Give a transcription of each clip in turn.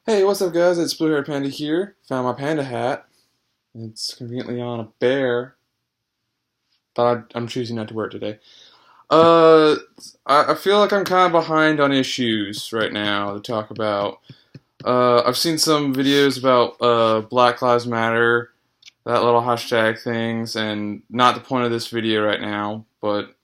Hey, what's up, guys? It's Blue Hair Panda here. Found my panda hat. It's conveniently on a bear, but I'm choosing not to wear it today. Uh, I feel like I'm kind of behind on issues right now to talk about. I've seen some videos about Black Lives Matter, that little hashtag things, and not the point of this video right now, but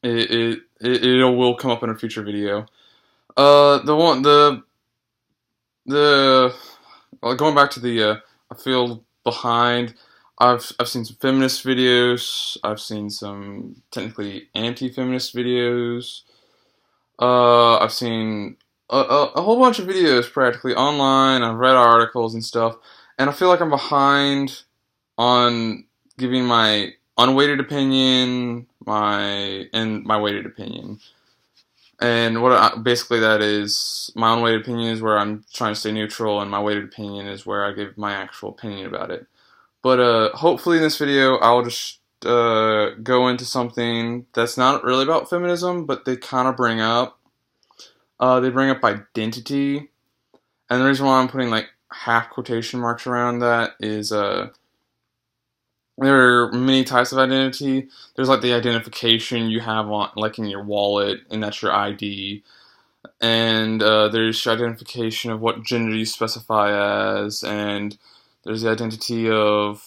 it will come up in a future video. The one the going back to I feel behind. I've seen some feminist videos. I've seen some technically anti-feminist videos. I've seen a whole bunch of videos practically online. I've read articles and stuff, and I feel like I'm behind on giving my unweighted opinion, my weighted opinion. And basically that is, my unweighted opinion is where I'm trying to stay neutral, and my weighted opinion is where I give my actual opinion about it. But hopefully in this video I'll just go into something that's not really about feminism, but they kind of bring up. They bring up identity, and the reason why I'm putting like half quotation marks around that is there are many types of identity. There's like the identification you have on like in your wallet, and that's your ID. And there's your identification of what gender you specify as, and there's the identity of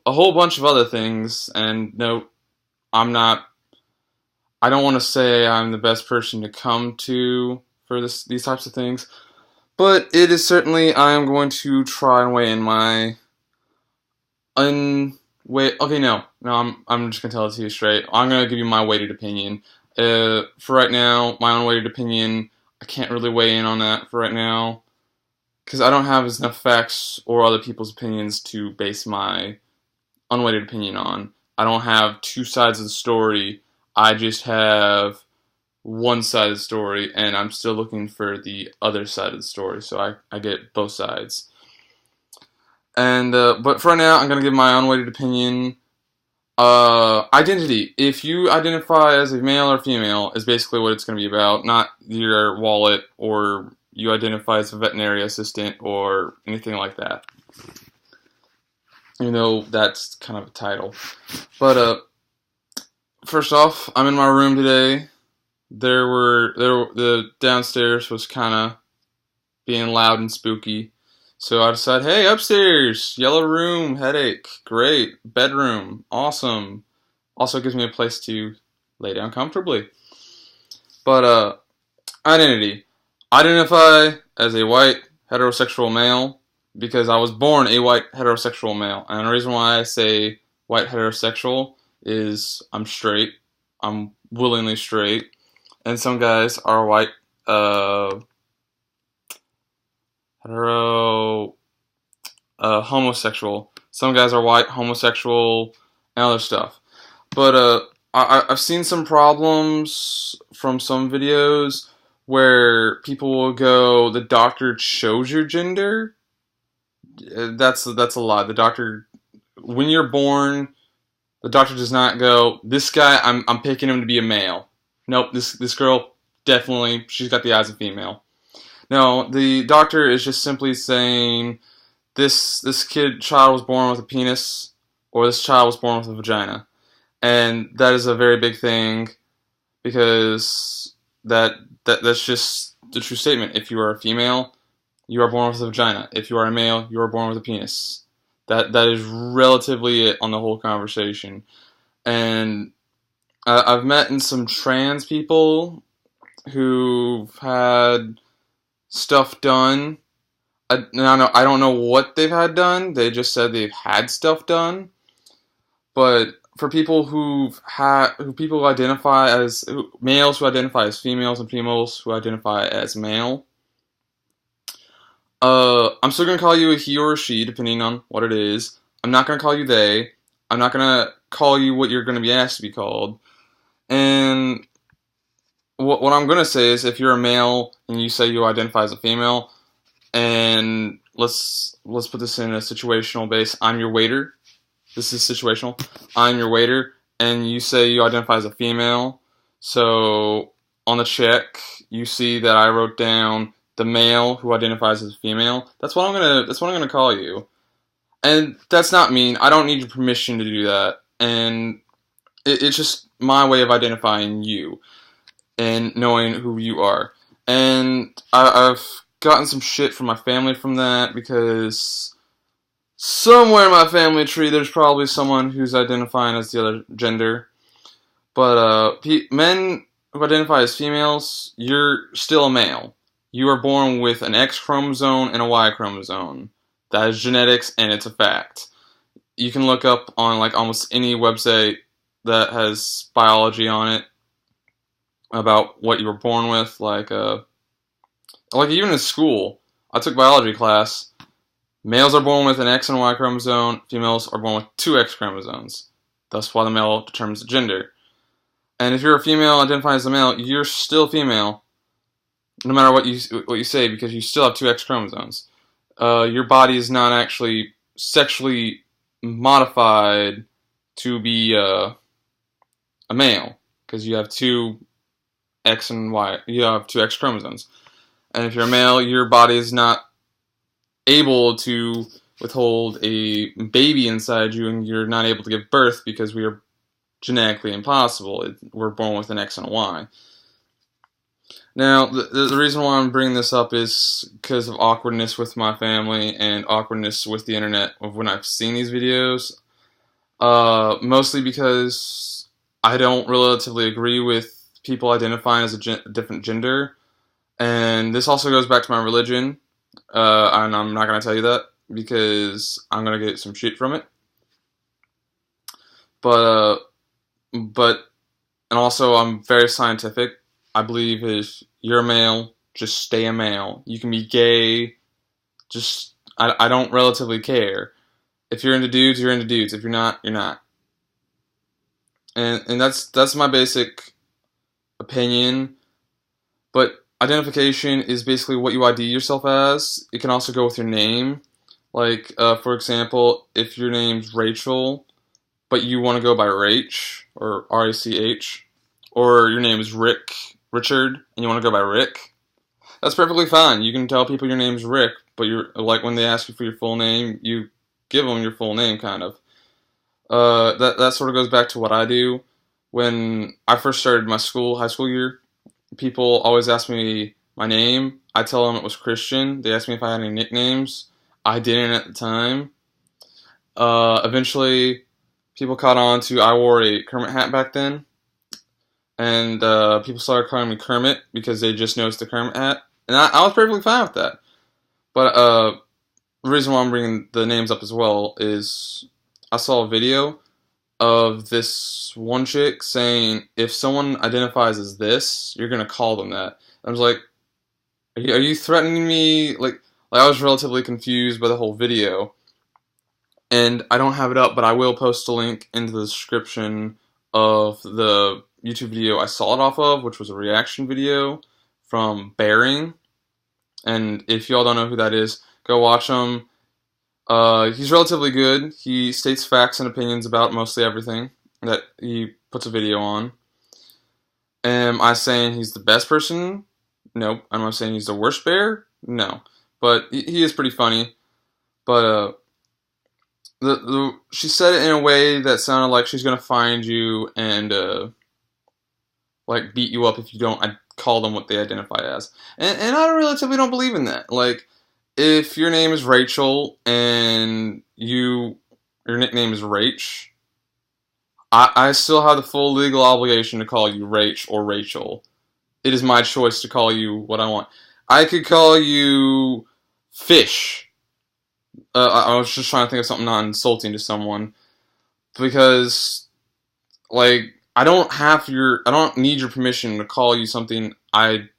a whole bunch of other things. And no, I'm not. I don't want to say I'm the best person to come to for these types of things, but it is certainly I am going to try and weigh in my Okay, no, I'm just gonna tell it to you straight. I'm gonna give you my weighted opinion. For right now, my unweighted opinion, I can't really weigh in on that for right now because I don't have enough facts or other people's opinions to base my unweighted opinion on. I don't have two sides of the story. I just have one side of the story, and I'm still looking for the other side of the story, so I get both sides. And but for right now, I'm gonna give my unweighted opinion. Identity. If you identify as a male or female, is basically what it's going to be about, not your wallet or you identify as a veterinary assistant or anything like that. Even though that's kind of a title. But first off, I'm in my room today. The downstairs was kind of being loud and spooky. So I decided, hey, upstairs, yellow room, headache, great, bedroom, awesome. Also gives me a place to lay down comfortably. But identity. Identify as a white heterosexual male because I was born a white heterosexual male. And the reason why I say white heterosexual is I'm straight. I'm willingly straight. And some guys are white hetero homosexual. Some guys are white homosexual and other stuff. But I've seen some problems from some videos where people will go, the doctor chose your gender. That's a lie. The doctor, when you're born, the doctor does not go, this guy, I'm picking him to be a male. Nope, this girl, definitely, she's got the eyes of female. No, the doctor is just simply saying, this child was born with a penis, or this child was born with a vagina. And that is a very big thing because that's just the true statement. If you are a female, you are born with a vagina. If you are a male, you are born with a penis. That is relatively it on the whole conversation. And I've met some trans people who've had stuff done. I don't know what they've had done. They just said they've had stuff done. But for people who people identify as males who identify as females and females who identify as male, I'm still gonna call you a he or a she depending on what it is. I'm not gonna call you they. I'm not gonna call you what you're gonna be asked to be called. And what I'm gonna say is, if you're a male and you say you identify as a female, and let's put this in a situational base. I'm your waiter. This is situational. I'm your waiter, and you say you identify as a female. So on the check, you see that I wrote down the male who identifies as female, that's what I'm gonna call you. And that's not mean. I don't need your permission to do that. And it's just my way of identifying you and knowing who you are. And I've gotten some shit from my family from that because somewhere in my family tree there's probably someone who's identifying as the other gender. But men who identify as females, you're still a male. You are born with an X chromosome and a Y chromosome. That is genetics, and it's a fact. You can look up on like almost any website that has biology on it about what you were born with. Like even in school, I took biology class. Males are born with an X and Y chromosome. Females are born with two X chromosomes. That's why the male determines the gender. And if you're a female identifying as a male, you're still female, no matter what you say, because you still have two X chromosomes. Your body is not actually sexually modified to be a male, because you have two X and Y. You have two X chromosomes, and if you're a male, your body is not able to withhold a baby inside you, and you're not able to give birth because we are genetically impossible. We're born with an X and a Y. Now, the reason why I'm bringing this up is because of awkwardness with my family and awkwardness with the internet of when I've seen these videos. Mostly because I don't relatively agree with people identifying as a different gender. And this also goes back to my religion. And I'm not going to tell you that because I'm going to get some shit from it. But and also I'm very scientific. I believe if you're a male, just stay a male. You can be gay. I don't relatively care. If you're into dudes, you're into dudes. If you're not, you're not. And that's my basic opinion. But identification is basically what you ID yourself as. It can also go with your name. Like, for example, if your name's Rachel, but you want to go by Rach, or R-A-C-H, or your name is Richard, and you want to go by Rick, that's perfectly fine. You can tell people your name's Rick, but you're like when they ask you for your full name, you give them your full name, kind of. That sort of goes back to what I do. When I first started my high school year, people always ask me my name. I tell them it was Christian. They asked me if I had any nicknames. I didn't at the time. Eventually, people caught on to I wore a Kermit hat back then. And people started calling me Kermit because they just noticed the Kermit hat. And I was perfectly fine with that. But the reason why I'm bringing the names up as well is I saw a video of this one chick saying, if someone identifies as this, you're going to call them that. I was like, are you threatening me? Like I was relatively confused by the whole video. And I don't have it up, but I will post a link into the description of the YouTube video I saw it off of, which was a reaction video from Bearing. And if y'all don't know who that is, go watch him. He's relatively good. He states facts and opinions about mostly everything that he puts a video on. Am I saying he's the best person? Nope. Am I saying he's the worst bear? No. But he is pretty funny. But she said it in a way that sounded like she's gonna find you and like beat you up if you don't call them what they identify as. And I relatively don't believe in that. Like, if your name is Rachel and your nickname is Rach, I still have the full legal obligation to call you Rach or Rachel. It is my choice to call you what I want. I could call you Fish. I was just trying to think of something not insulting to someone, because, like, I don't need your permission to call you something I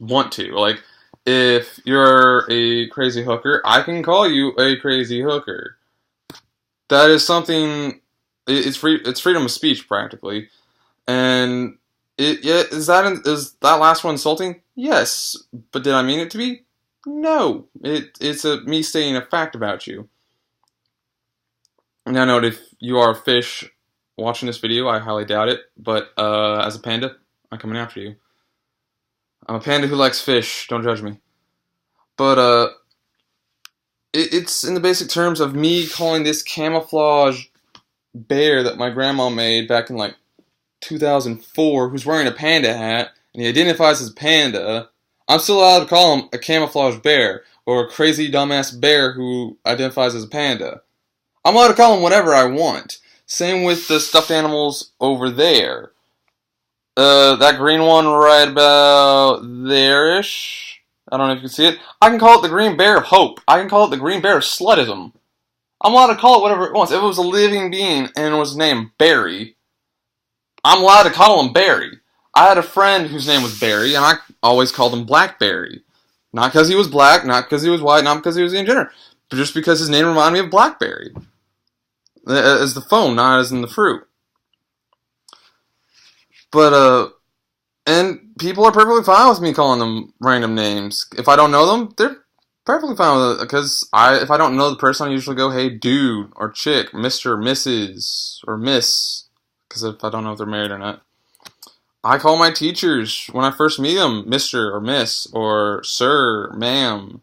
want to. Like, if you're a crazy hooker, I can call you a crazy hooker. That is something. It's freedom of speech practically, and is that last one insulting? Yes, but did I mean it to be? No. It's me stating a fact about you. Now note, if you are a fish watching this video, I highly doubt it, but as a panda, I'm coming after you. I'm a panda who likes fish. Don't judge me. But it's in the basic terms of me calling this camouflage bear that my grandma made back in like 2004, who's wearing a panda hat and he identifies as panda. I'm still allowed to call him a camouflage bear or a crazy dumbass bear who identifies as a panda. I'm allowed to call him whatever I want. Same with the stuffed animals over there. That green one right about there-ish. I don't know if you can see it. I can call it the Green Bear of Hope. I can call it the Green Bear of Sluttism. I'm allowed to call it whatever it wants. If it was a living being and it was named Barry, I'm allowed to call him Barry. I had a friend whose name was Barry, and I always called him Blackberry. Not because he was black, not because he was white, not because he was gender, but just because his name reminded me of Blackberry. As the phone, not as in the fruit. But, and people are perfectly fine with me calling them random names. If I don't know them, they're perfectly fine with it. Because if I don't know the person, I usually go, hey, dude, or chick, Mr., Mrs., or Miss. Because if I don't know if they're married or not. I call my teachers, when I first meet them, Mr. or Miss, or Sir, Ma'am.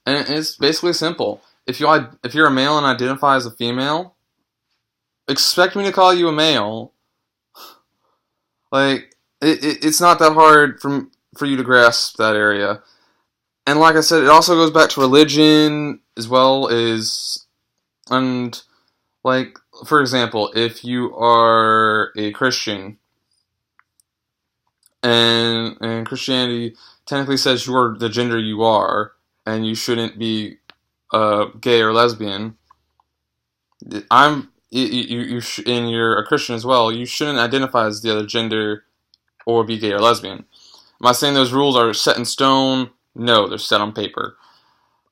And it's basically simple. If you're a male and identify as a female, expect me to call you a male. Like, it's not that hard for you to grasp that area. And like I said, it also goes back to religion as well as, and like, for example, if you are a Christian, and Christianity technically says you are the gender you are, and you shouldn't be gay or lesbian. And you're a Christian as well. You shouldn't identify as the other gender or be gay or lesbian. Am I saying those rules are set in stone? No, they're set on paper.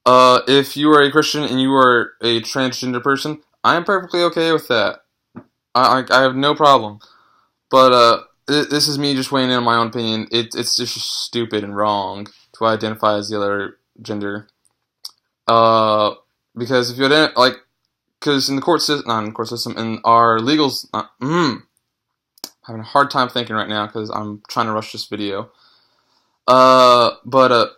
If you are a Christian and you are a transgender person, I am perfectly okay with that. I have no problem. But this is me just weighing in on my own opinion. It's just stupid and wrong to identify as the other gender. Because if you because in the court system, not in the court system, in our legals, having a hard time thinking right now because I'm trying to rush this video. But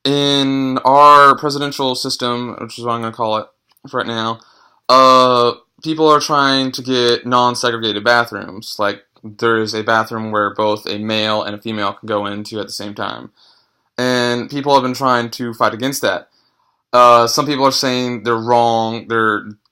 in our presidential system, which is what I'm going to call it right now, people are trying to get non-segregated bathrooms. Like, there is a bathroom where both a male and a female can go into at the same time. And people have been trying to fight against that. Some people are saying they're wrong.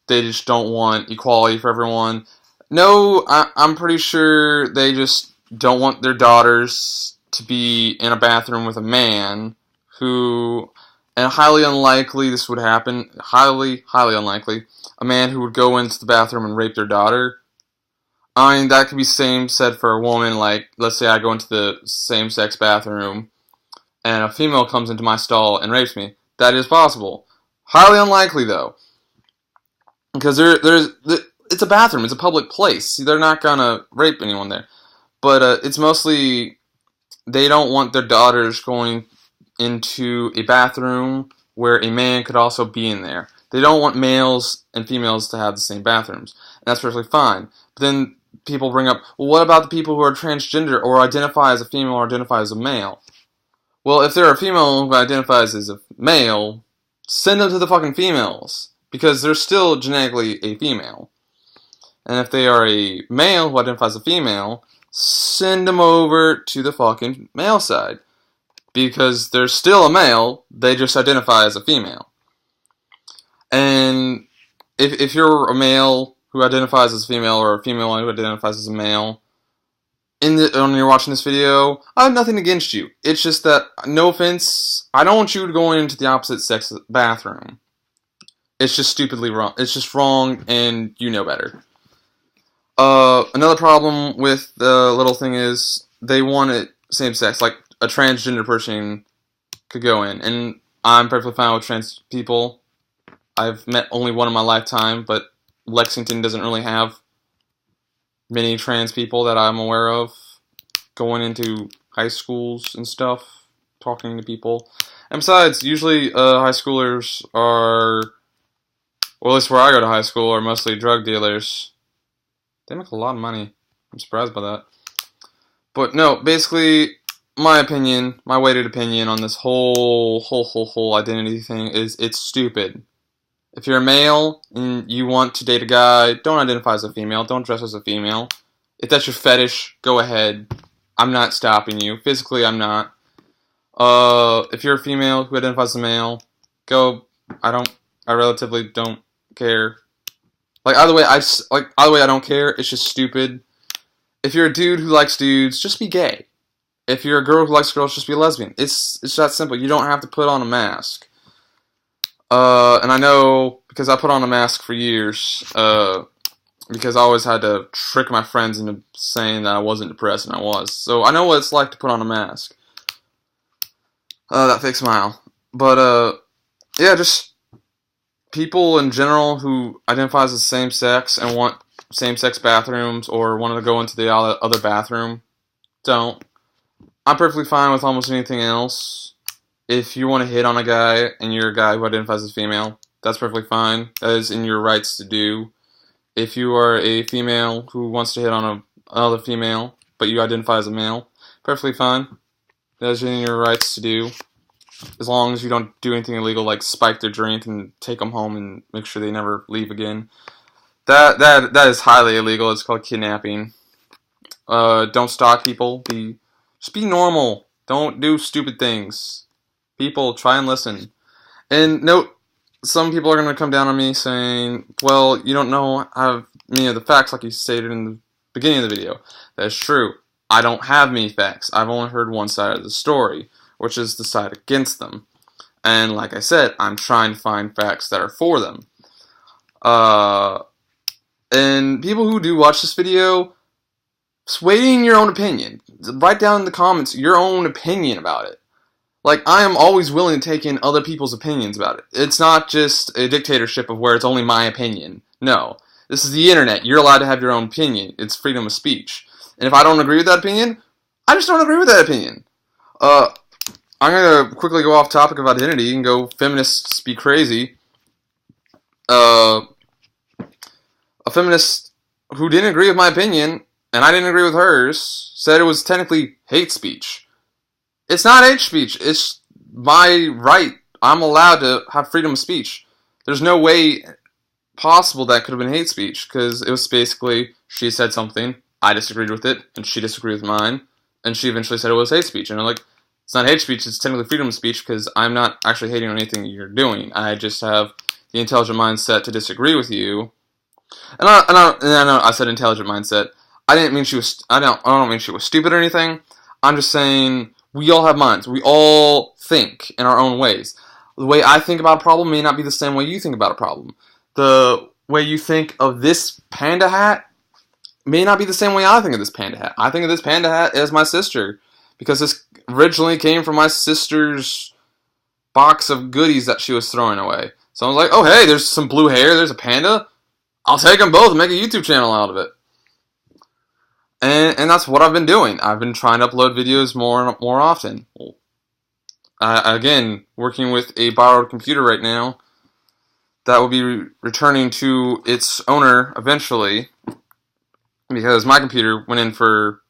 They just don't want equality for everyone. No, I'm pretty sure they just don't want their daughters to be in a bathroom with a man who, and highly unlikely this would happen, highly unlikely, a man who would go into the bathroom and rape their daughter. I mean, that could be same said for a woman. Like, let's say I go into the same-sex bathroom and a female comes into my stall and rapes me. That is possible. Highly unlikely, though. Because it's a bathroom. It's a public place. See, they're not going to rape anyone there. But it's mostly they don't want their daughters going into a bathroom where a man could also be in there. They don't want males and females to have the same bathrooms. And that's perfectly fine. But then people bring up, well, what about the people who are transgender or identify as a female or identify as a male? Well, if they're a female who identifies as a male, send them to the fucking females. Because they're still genetically a female. And if they are a male who identifies as a female, send them over to the fucking male side. Because they're still a male, they just identify as a female. And if you're a male who identifies as a female or a female who identifies as a male, when you're watching this video, I have nothing against you. It's just that, no offense, I don't want you going into the opposite sex bathroom. It's just stupidly wrong. It's just wrong, and you know better. Another problem with the little thing is they want it same sex. Like, a transgender person could go in, and I'm perfectly fine with trans people. I've met only one in my lifetime, but Lexington doesn't really have many trans people that I'm aware of going into high schools and stuff, talking to people. And besides, usually high schoolers are, well, at least where I go to high school, are mostly drug dealers. They make a lot of money. I'm surprised by that. But no, basically, my opinion, my weighted opinion on this whole identity thing is it's stupid. If you're a male and you want to date a guy, don't identify as a female. Don't dress as a female. If that's your fetish, go ahead. I'm not stopping you. Physically, I'm not. If you're a female who identifies as a male, go. I relatively don't care. Like either way, I don't care. It's just stupid. If you're a dude who likes dudes, just be gay. If you're a girl who likes girls, just be a lesbian. It's that simple. You don't have to put on a mask. And I know because I put on a mask for years. Because I always had to trick my friends into saying that I wasn't depressed, and I was. So I know what it's like to put on a mask. That fake smile. But yeah, just people in general who identify as the same sex and want same-sex bathrooms or want to go into the other bathroom, don't. I'm perfectly fine with almost anything else. If you want to hit on a guy and you're a guy who identifies as female, that's perfectly fine. That is in your rights to do. If you are a female who wants to hit on another female, but you identify as a male, perfectly fine. That is in your rights to do. As long as you don't do anything illegal like spike their drink and take them home and make sure they never leave again. That is highly illegal. It's called kidnapping. Don't stalk people. Just be normal. Don't do stupid things. People, try and listen. And note, some people are going to come down on me saying, well, you don't know many of the facts like you stated in the beginning of the video. That's true. I don't have many facts. I've only heard one side of the story, which is the side against them. And like I said, I'm trying to find facts that are for them. And people who do watch this video, just weigh in your own opinion. Write down in the comments your own opinion about it. Like, I am always willing to take in other people's opinions about it. It's not just a dictatorship of where it's only my opinion. No. This is the internet. You're allowed to have your own opinion. It's freedom of speech. And if I don't agree with that opinion, I just don't agree with that opinion. I'm going to quickly go off topic of identity and go feminists be crazy. A feminist who didn't agree with my opinion, and I didn't agree with hers, said it was technically hate speech. It's not hate speech. It's my right. I'm allowed to have freedom of speech. There's no way possible that could have been hate speech, because it was basically, she said something, I disagreed with it, and she disagreed with mine, and she eventually said it was hate speech. And I'm like, it's not hate speech, it's technically freedom of speech, because I'm not actually hating on anything you're doing. I just have the intelligent mindset to disagree with you. And I know I said intelligent mindset. I don't mean she was stupid or anything. I'm just saying we all have minds. We all think in our own ways. The way I think about a problem may not be the same way you think about a problem. The way you think of this panda hat may not be the same way I think of this panda hat. I think of this panda hat as my sister, because this originally came from my sister's box of goodies that she was throwing away. So I was like, oh hey, there's some blue hair, there's a panda. I'll take them both and make a YouTube channel out of it. And that's what I've been doing. I've been trying to upload videos more often. Again, working with a borrowed computer right now that will be returning to its owner eventually, because my computer went in for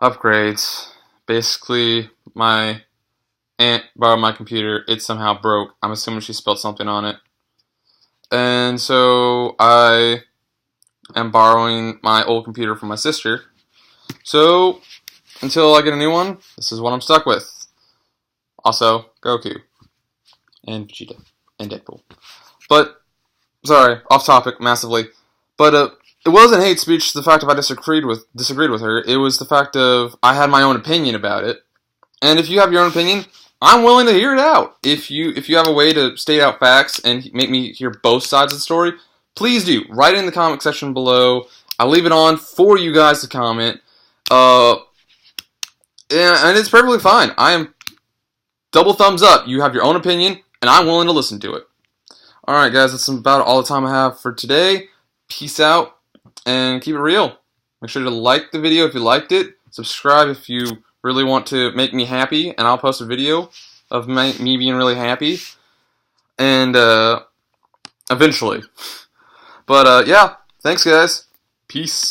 upgrades. Basically, my aunt borrowed my computer. It somehow broke. I'm assuming she spilled something on it. And so I am borrowing my old computer from my sister. So until I get a new one, this is what I'm stuck with. Also, Goku and Vegeta and Deadpool. But sorry, off topic massively. But it wasn't hate speech. The fact of I disagreed with her. It was the fact of I had my own opinion about it. And if you have your own opinion, I'm willing to hear it out. If you have a way to state out facts and make me hear both sides of the story, please do. Write it in the comment section below. I'll leave it on for you guys to comment. And it's perfectly fine. I am double thumbs up. You have your own opinion, and I'm willing to listen to it. Alright guys, that's about all the time I have for today. Peace out, and keep it real. Make sure to like the video if you liked it. Subscribe if you really want to make me happy, and I'll post a video of me being really happy. And, eventually. But, yeah, thanks guys. Peace.